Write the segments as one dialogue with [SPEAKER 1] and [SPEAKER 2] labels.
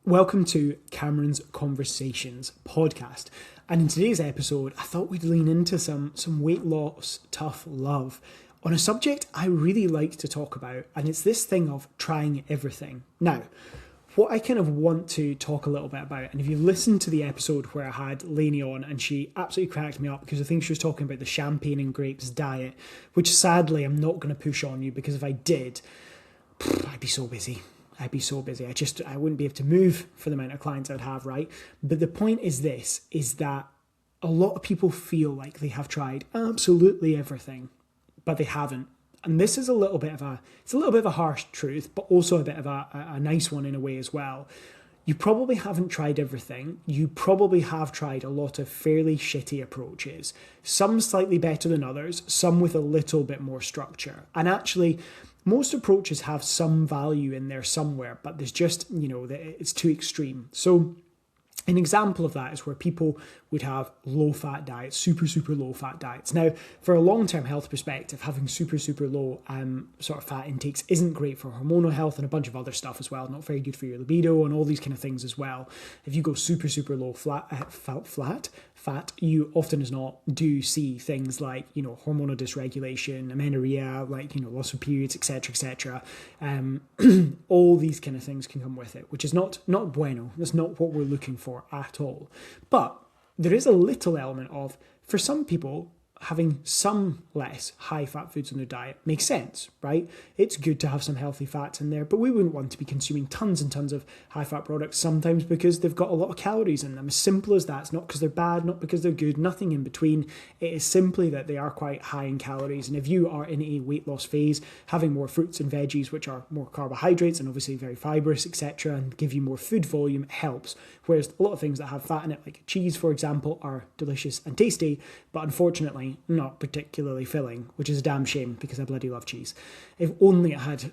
[SPEAKER 1] Welcome to Cameron's Conversations podcast. And in today's episode, I thought we'd lean into some weight loss tough love on a subject I really like to talk about, and it's this thing of trying everything. Now, what I kind of want to talk a little bit about, and if you've listened to the episode where I had Lainey on and she absolutely cracked me up because I think she was talking about the champagne and grapes diet, which sadly I'm not going to push on you because if I did, I'd be so busy. I wouldn't be able to move for the amount of clients I'd have, right? But the point is this, is that a lot of people feel like they have tried absolutely everything, but they haven't. And this is a little bit of a harsh truth, but also a bit of a nice one in a way as well. You probably haven't tried everything. You probably have tried a lot of fairly shitty approaches, some slightly better than others, some with a little bit more structure. And actually, most approaches have some value in there somewhere, but there's just, it's too extreme. So an example of that is where people would have low-fat diets, super low-fat diets. Now, for a long-term health perspective, having super low sort of fat intakes isn't great for hormonal health and a bunch of other stuff as well. Not very good for your libido and all these kind of things as well. If you go super low fat, you often as not do see things like, hormonal dysregulation, amenorrhea, loss of periods, etc. All these kind of things can come with it, which is not bueno. That's not what we're looking for at all. But there is a little element of, for some people, having some less high-fat foods in their diet makes sense, right? It's good to have some healthy fats in there, but we wouldn't want to be consuming tons and tons of high-fat products sometimes because they've got a lot of calories in them. As simple as that. It's not because they're bad, not because they're good, nothing in between. It is simply that they are quite high in calories. And if you are in a weight loss phase, having more fruits and veggies, which are more carbohydrates and obviously very fibrous, etc., and give you more food volume, helps. Whereas a lot of things that have fat in it, like cheese, for example, are delicious and tasty, but unfortunately not particularly filling, which is a damn shame because I bloody love cheese. If only it had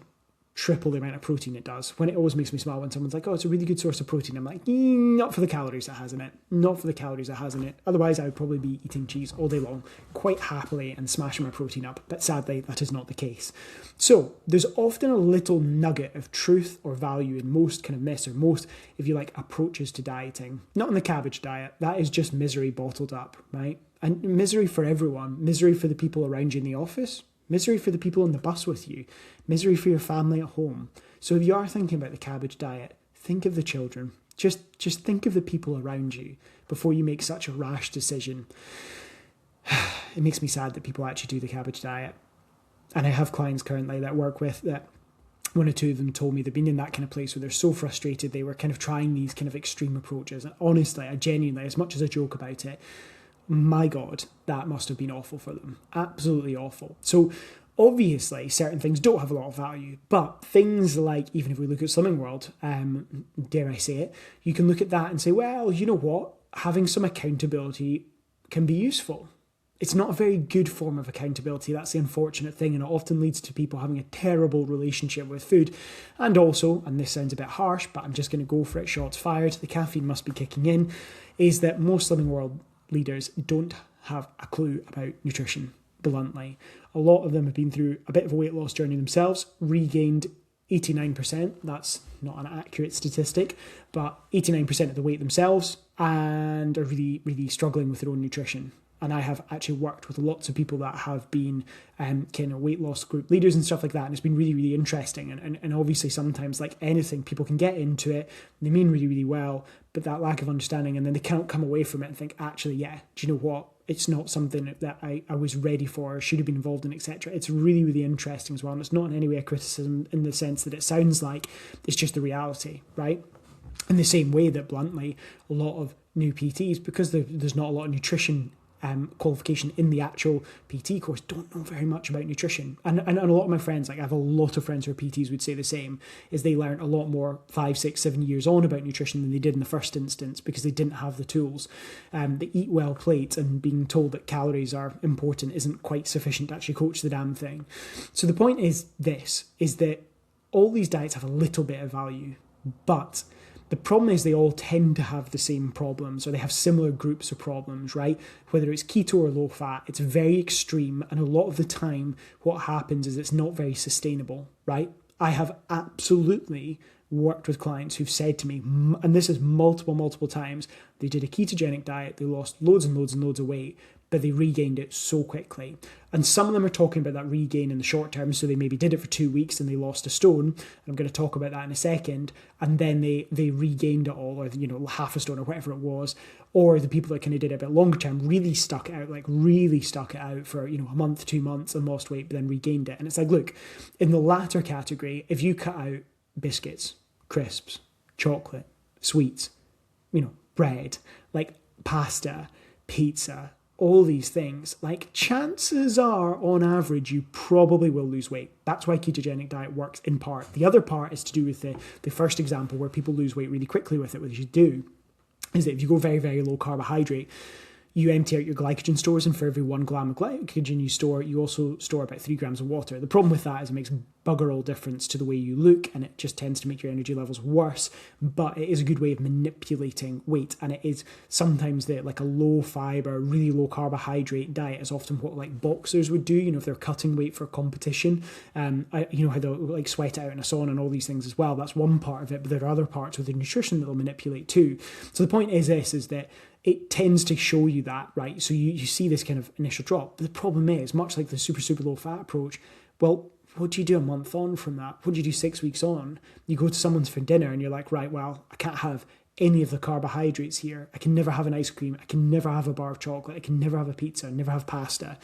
[SPEAKER 1] triple the amount of protein it does. When it always makes me smile when someone's like, oh, it's a really good source of protein. I'm like, not for the calories it has in it. Not for the calories it has in it. Otherwise, I would probably be eating cheese all day long, quite happily, and smashing my protein up. But sadly, that is not the case. So there's often a little nugget of truth or value in most kind of myths or most, if you like, approaches to dieting. Not in the cabbage diet. That is just misery bottled up, right? And misery for everyone. Misery for the people around you in the office. Misery for the people on the bus with you. Misery for your family at home. So if you are thinking about the cabbage diet, think of the children. Just think of the people around you before you make such a rash decision. It makes me sad that people actually do the cabbage diet. And I have clients currently that I work with that one or two of them told me they've been in that kind of place where they're so frustrated they were kind of trying these kind of extreme approaches. And honestly, I genuinely, as much as I joke about it, my God, that must have been awful for them. Absolutely awful. So obviously, certain things don't have a lot of value, but things like, even if we look at Slimming World, dare I say it, you can look at that and say, well, you know what? Having some accountability can be useful. It's not a very good form of accountability. That's the unfortunate thing, and it often leads to people having a terrible relationship with food. And also, and this sounds a bit harsh, but I'm just going to go for it, shots fired, the caffeine must be kicking in, is that most Slimming World leaders don't have a clue about nutrition, bluntly. A lot of them have been through a bit of a weight loss journey themselves, regained 89%, that's not an accurate statistic, but 89% of the weight themselves, and are really struggling with their own nutrition. And I have actually worked with lots of people that have been kind of weight loss group leaders and stuff like that. And it's been really interesting. And obviously sometimes, like anything, people can get into it. They mean really well, but that lack of understanding, and then they can't come away from it and think, actually, yeah, do you know what? It's not something that I was ready for, or should have been involved in, etc. It's really interesting as well. And it's not in any way a criticism in the sense that it sounds like it's just the reality, right? In the same way that, bluntly, a lot of new PTs, because there's not a lot of nutrition qualification in the actual PT course, don't know very much about nutrition. And a lot of my friends, like I have a lot of friends who are PTs, would say the same, is they learned a lot more 5, 6, 7 years on about nutrition than they did in the first instance because they didn't have the tools. The eat well plate and being told that calories are important isn't quite sufficient to actually coach the damn thing. So the point is this, is that all these diets have a little bit of value, but the problem is they all tend to have the same problems, or they have similar groups of problems, right? Whether it's keto or low fat, it's very extreme. And a lot of the time, what happens is it's not very sustainable, right? I have absolutely worked with clients who've said to me, and this is multiple times, they did a ketogenic diet, they lost loads and loads and loads of weight, but they regained it so quickly. And some of them are talking about that regain in the short term, so they maybe did it for 2 weeks and they lost a stone, and I'm going to talk about that in a second, and then they regained it all, or half a stone or whatever it was. Or the people that kind of did it a bit longer term really stuck it out for a month, 2 months, and lost weight, but then regained it. And it's like, look, in the latter category, if you cut out biscuits, crisps, chocolate, sweets, bread, like pasta, pizza, all these things, like chances are on average you probably will lose weight. That's why ketogenic diet works in part. The other part is to do with the first example where people lose weight really quickly with it, which you do, is that if you go very, very low carbohydrate, you empty out your glycogen stores, and for every 1 gram of glycogen you store, you also store about 3 grams of water. The problem with that is it makes bugger all difference to the way you look, and it just tends to make your energy levels worse, but it is a good way of manipulating weight, and it is sometimes like a low fiber, really low carbohydrate diet is often what like boxers would do, if they're cutting weight for competition. How they'll like sweat it out in a sauna and all these things as well. That's one part of it, but there are other parts with the nutrition that they'll manipulate too. So the point is that it tends to show you that, right? So you see this kind of initial drop. But the problem is, much like the super, super low fat approach, well, what do you do a month on from that? What do you do 6 weeks on? You go to someone's for dinner and you're like, right, well, I can't have any of the carbohydrates here. I can never have an ice cream. I can never have a bar of chocolate. I can never have a pizza. Never have pasta.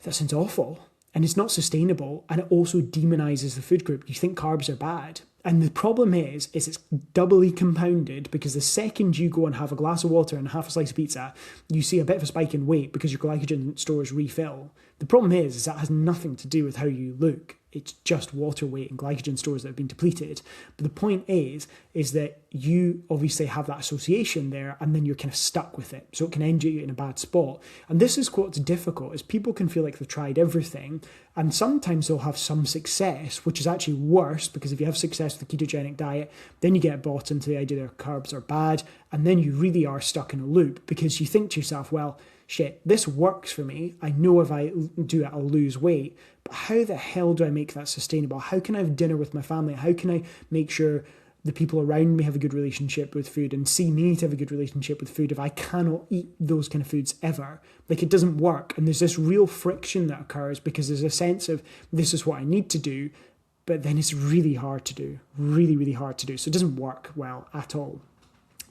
[SPEAKER 1] That sounds awful. And it's not sustainable. And it also demonizes the food group. You think carbs are bad. And the problem is it's doubly compounded, because the second you go and have a glass of water and half a slice of pizza, you see a bit of a spike in weight because your glycogen stores refill. The problem is that has nothing to do with how you look. It's just water weight and glycogen stores that have been depleted. But the point is that you obviously have that association there, and then you're kind of stuck with it. So it can end you in a bad spot. And this is what's difficult, is people can feel like they've tried everything, and sometimes they'll have some success, which is actually worse, because if you have success with the ketogenic diet, then you get bought into the idea that carbs are bad, and then you really are stuck in a loop, because you think to yourself, well, shit, this works for me. I know if I do it, I'll lose weight. But how the hell do I make that sustainable? How can I have dinner with my family? How can I make sure the people around me have a good relationship with food and see me to have a good relationship with food if I cannot eat those kind of foods ever? Like, it doesn't work. And there's this real friction that occurs because there's a sense of this is what I need to do, but then it's really hard to do, really, really hard to do. So it doesn't work well at all.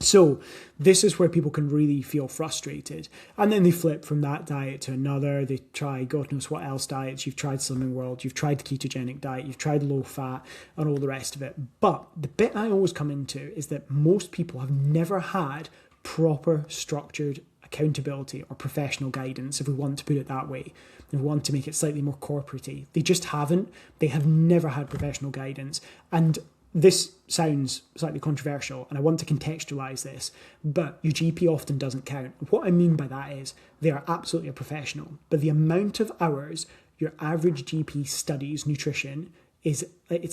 [SPEAKER 1] So this is where people can really feel frustrated. And then they flip from that diet to another. They try God knows what else diets. You've tried Slimming World, you've tried the ketogenic diet, you've tried low fat and all the rest of it. But the bit I always come into is that most people have never had proper structured accountability or professional guidance, if we want to put it that way. If we want to make it slightly more corporate-y. They just haven't. They have never had professional guidance. And this sounds slightly controversial, and I want to contextualise this, but your GP often doesn't count. What I mean by that is they are absolutely a professional, but the amount of hours your average GP studies nutrition it's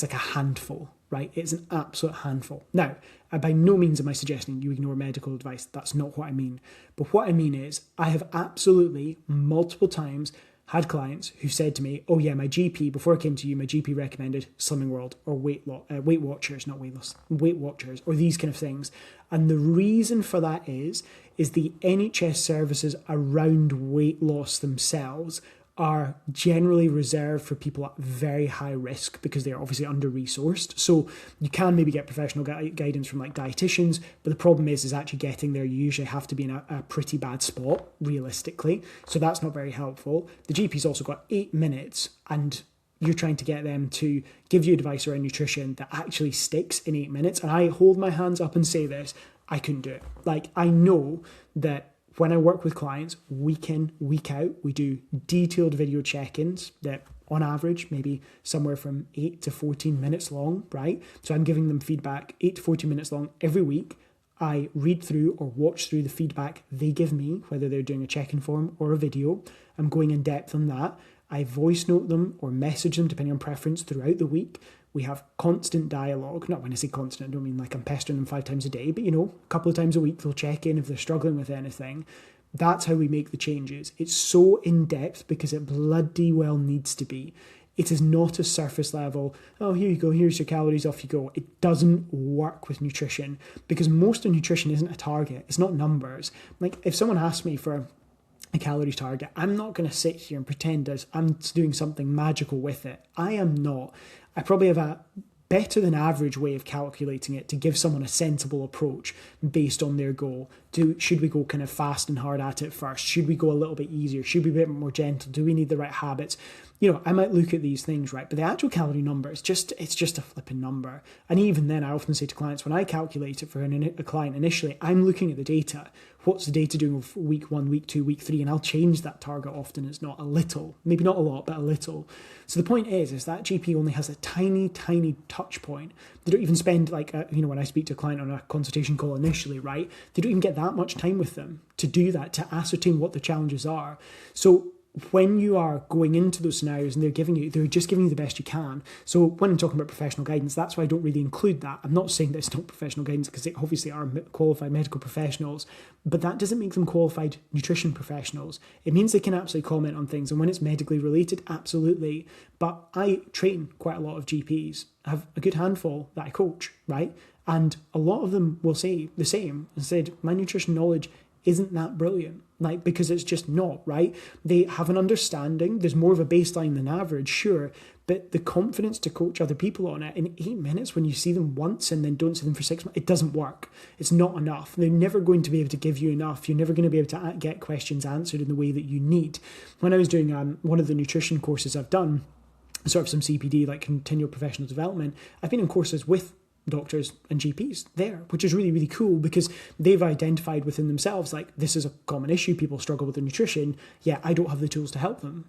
[SPEAKER 1] like a handful, right? It's an absolute handful. Now, by no means am I suggesting you ignore medical advice. That's not what I mean. But what I mean is I have absolutely multiple times had clients who said to me, oh yeah, my GP, before I came to you, my GP recommended Slimming World or Weight Watchers, not Weight Loss, Weight Watchers, or these kind of things. And the reason for that is the NHS services around weight loss themselves are generally reserved for people at very high risk because they're obviously under-resourced. So you can maybe get professional guidance from like dietitians, but the problem is actually getting there. You usually have to be in a pretty bad spot, realistically. So that's not very helpful. The GP's also got 8 minutes, and you're trying to get them to give you advice around nutrition that actually sticks in 8 minutes. And I hold my hands up and say this, I couldn't do it. Like, I know that when I work with clients, week in, week out, we do detailed video check-ins that on average, maybe somewhere from 8 to 14 minutes long, right? So I'm giving them feedback 8 to 14 minutes long every week. I read through or watch through the feedback they give me, whether they're doing a check-in form or a video. I'm going in depth on that. I voice note them or message them depending on preference throughout the week. We have constant dialogue. Not when I say constant, I don't mean like I'm pestering them 5 times a day, but a couple of times a week they'll check in if they're struggling with anything. That's how we make the changes. It's so in-depth because it bloody well needs to be. It is not a surface level, oh, here you go, here's your calories, off you go. It doesn't work with nutrition because most of nutrition isn't a target. It's not numbers. Like if someone asks me for a calories target, I'm not going to sit here and pretend as I'm doing something magical with it. I am not. I probably have a better than average way of calculating it to give someone a sensible approach based on their goal. Should we go kind of fast and hard at it first? Should we go a little bit easier? Should we be a bit more gentle? Do we need the right habits? You know, I might look at these things, right? But the actual calorie number is just a flipping number. And even then, I often say to clients, when I calculate it for a client initially, I'm looking at the data. What's the data doing for week 1, week 2, week 3? And I'll change that target often. It's not a little, maybe not a lot, but a little. So the point is that GP only has a tiny, tiny touch point. They don't even spend when I speak to a client on a consultation call initially, right? They don't even get that much time with them to do that, to ascertain what the challenges are. So when you are going into those scenarios and they're just giving you the best you can. So when I'm talking about professional guidance, that's why I don't really include that. I'm not saying that it's not professional guidance because they obviously are qualified medical professionals, but that doesn't make them qualified nutrition professionals. It means they can absolutely comment on things. And when it's medically related, absolutely. But I train quite a lot of GPs. I have a good handful that I coach, right? And a lot of them will say the same and said, my nutrition knowledge isn't that brilliant, like, because it's just not, right? They have an understanding, there's more of a baseline than average, sure, but the confidence to coach other people on it in 8 minutes when you see them once and then don't see them for 6 months, it doesn't work. It's not enough. They're never going to be able to give you enough. You're never going to be able to get questions answered in the way that you need. When I was doing one of the nutrition courses I've done, sort of some CPD, like continual professional development, I've been in courses with doctors and GPs there, which is really, really cool because they've identified within themselves, like, this is a common issue. People struggle with their nutrition. Yeah, I don't have the tools to help them.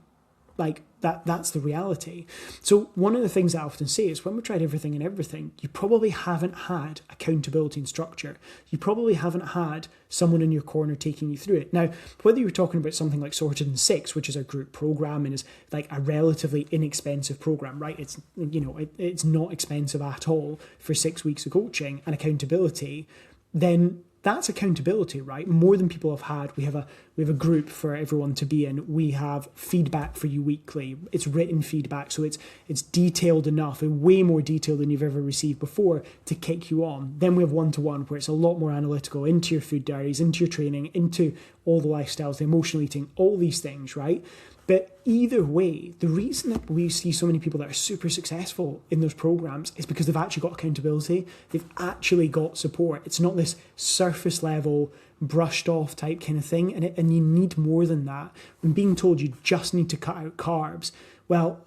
[SPEAKER 1] Like that's the reality. So one of the things I often say is when we've tried everything and everything, you probably haven't had accountability and structure. You probably haven't had someone in your corner taking you through it. Now, whether you're talking about something like Sorted in 6, which is a group program and is like a relatively inexpensive program, right? It's, it's not expensive at all for 6 weeks of coaching and accountability, then that's accountability, right? More than people have had. We have a group for everyone to be in. We have feedback for you weekly. It's written feedback, so it's detailed enough and way more detailed than you've ever received before to kick you on. Then we have one-to-one where it's a lot more analytical into your food diaries, into your training, into all the lifestyles, the emotional eating, all these things, right? But either way, the reason that we see so many people that are super successful in those programs is because they've actually got accountability. They've actually got support. It's not this surface level, brushed off type kind of thing. And you need more than that. When being told you just need to cut out carbs, well,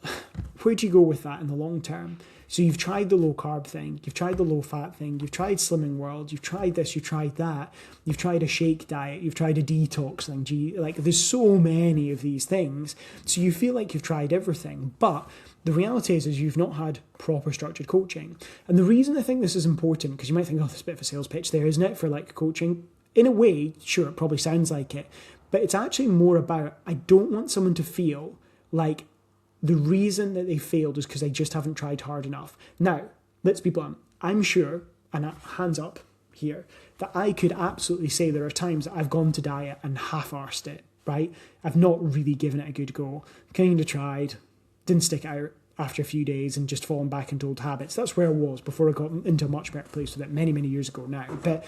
[SPEAKER 1] where do you go with that in the long term? So you've tried the low carb thing, you've tried the low fat thing, you've tried Slimming World, you've tried this, you've tried that, you've tried a shake diet, you've tried a detox thing. Like there's so many of these things. So you feel like you've tried everything, but the reality is you've not had proper structured coaching. And the reason I think this is important, because you might think, oh, there's a bit of a sales pitch there, isn't it, for like coaching? In a way, sure, it probably sounds like it, but it's actually more about, I don't want someone to feel like the reason that they failed is because they just haven't tried hard enough. Now, let's be blunt. I'm sure, and hands up here, that I could absolutely say there are times that I've gone to diet and half-arsed it, right? I've not really given it a good go. Kind of tried, didn't stick it out after a few days and just fallen back into old habits. That's where I was before I got into a much better place with it many, many years ago now. But,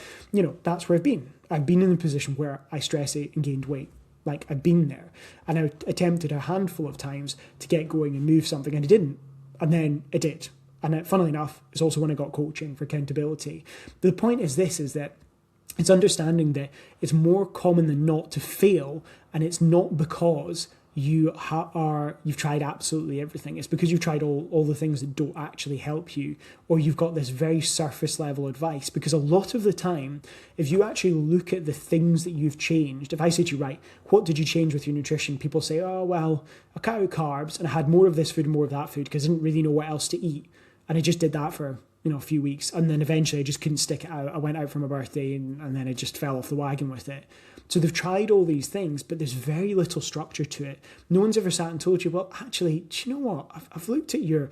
[SPEAKER 1] that's where I've been. I've been in a position where I stress ate and gained weight. Like, I've been there, and I attempted a handful of times to get going and move something, and it didn't, and then it did. And funnily enough, it's also when I got coaching for accountability. The point is that it's understanding that it's more common than not to fail, and it's not because you've tried absolutely everything. It's because you've tried all the things that don't actually help you, or you've got this very surface level advice. Because a lot of the time, if you actually look at the things that you've changed, if I say to you, right, what did you change with your nutrition? People say, oh, well, I cut out carbs and I had more of this food and more of that food because I didn't really know what else to eat. And I just did that for a few weeks. And then eventually I just couldn't stick it out. I went out for my birthday and then I just fell off the wagon with it. So they've tried all these things, but there's very little structure to it. No one's ever sat and told you, well, actually, do you know what? I've looked at your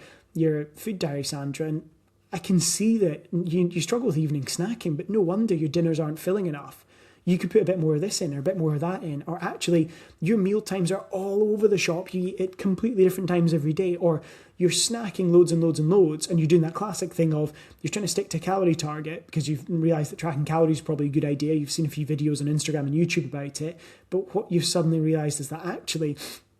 [SPEAKER 1] food diary, Sandra, and I can see that you struggle with evening snacking, but no wonder your dinners aren't filling enough. you could put a bit more of this in or a bit more of that in, or actually your meal times are all over the shop. You eat at completely different times every day, or you're snacking loads and loads and loads, and you're doing that classic thing of you're trying to stick to a calorie target because you've realised that tracking calories is probably a good idea. You've seen a few videos on Instagram and YouTube about it, but what you've suddenly realised is that actually,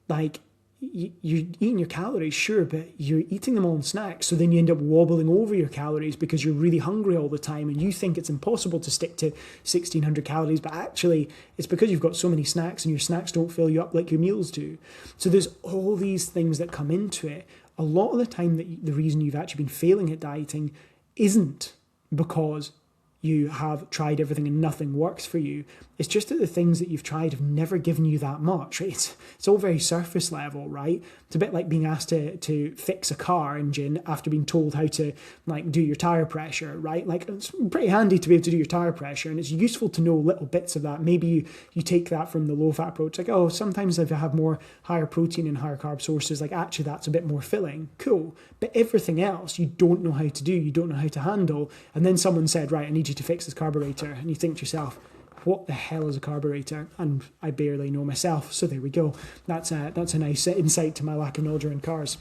[SPEAKER 1] like, you're eating your calories, sure, but you're eating them all in snacks. So then you end up wobbling over your calories because you're really hungry all the time and you think it's impossible to stick to 1,600 calories, but actually it's because you've got so many snacks and your snacks don't fill you up like your meals do. So there's all these things that come into it. A lot of the time, the reason you've actually been failing at dieting isn't because you have tried everything and nothing works for you. It's just that the things that you've tried have never given you that much. Right? It's all very surface level, right? It's a bit like being asked to fix a car engine after being told how to like do your tire pressure, right? Like it's pretty handy to be able to do your tire pressure, and it's useful to know little bits of that. Maybe you take that from the low fat approach, like, oh, sometimes if I have more higher protein and higher carb sources, like actually that's a bit more filling. Cool. But everything else you don't know how to do, you don't know how to handle. And then someone said, right, I need you to fix this carburetor. And you think to yourself, what the hell is a carburetor? And I barely know myself. So there we go. That's a nice insight to my lack of knowledge around cars.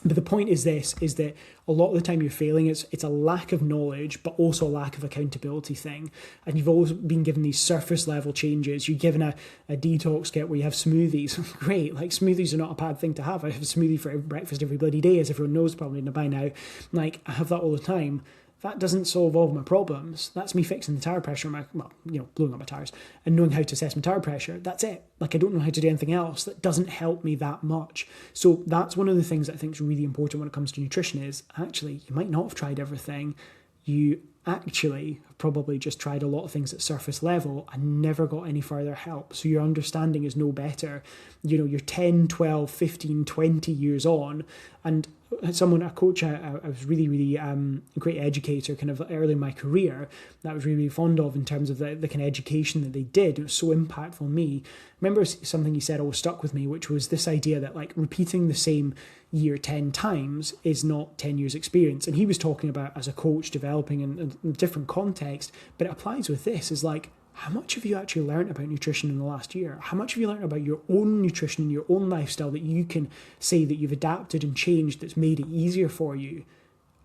[SPEAKER 1] But the point is this, is that a lot of the time you're failing, it's a lack of knowledge, but also a lack of accountability thing. And you've always been given these surface level changes. You're given a detox kit where you have smoothies. Great, like smoothies are not a bad thing to have. I have a smoothie for breakfast every bloody day, as everyone knows probably by now. Like, I have that all the time. That doesn't solve all of my problems. That's me fixing the tire pressure, blowing up my tires and knowing how to assess my tire pressure. That's it. Like, I don't know how to do anything else. That doesn't help me that much. So that's one of the things that I think is really important when it comes to nutrition is actually you might not have tried everything. You actually have probably just tried a lot of things at surface level and never got any further help. So your understanding is no better. You know, you're 10, 12, 15, 20 years on, and a coach I was really a great educator kind of early in my career that I was really fond of in terms of the kind of education that they did. It was so impactful on me. I remember something he said always stuck with me, which was this idea that like repeating the same year 10 times is not 10 years experience. And he was talking about as a coach developing in a different context, but it applies with this is like, how much have you actually learned about nutrition in the last year? How much have you learned about your own nutrition and your own lifestyle that you can say that you've adapted and changed that's made it easier for you?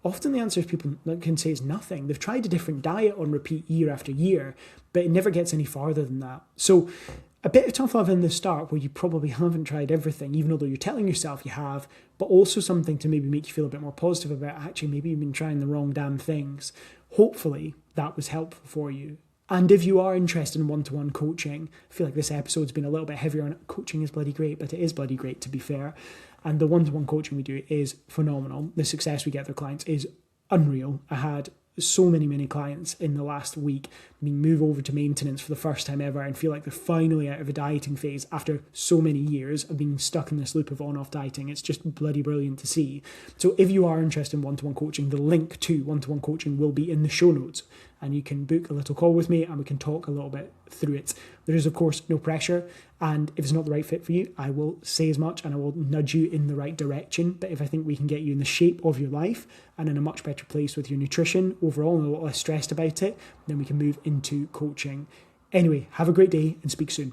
[SPEAKER 1] Often the answer is people can say is nothing. They've tried a different diet on repeat year after year, but it never gets any farther than that. So a bit of tough love in the start where you probably haven't tried everything, even though you're telling yourself you have, but also something to maybe make you feel a bit more positive about actually maybe you've been trying the wrong damn things. Hopefully that was helpful for you. And if you are interested in one-to-one coaching, I feel like this episode's been a little bit heavier on it. Coaching is bloody great, but it is bloody great to be fair. And the one-to-one coaching we do is phenomenal. The success we get with our clients is unreal. I had so many clients in the last week move over to maintenance for the first time ever and feel like they're finally out of a dieting phase after so many years of being stuck in this loop of on-off dieting. It's just bloody brilliant to see. So if you are interested in one-to-one coaching, the link to one-to-one coaching will be in the show notes, and you can book a little call with me and we can talk a little bit through it. There is, of course, no pressure, and if it's not the right fit for you, I will say as much and I will nudge you in the right direction. But if I think we can get you in the shape of your life and in a much better place with your nutrition overall and a lot less stressed about it, then we can move into coaching. Anyway, have a great day and speak soon.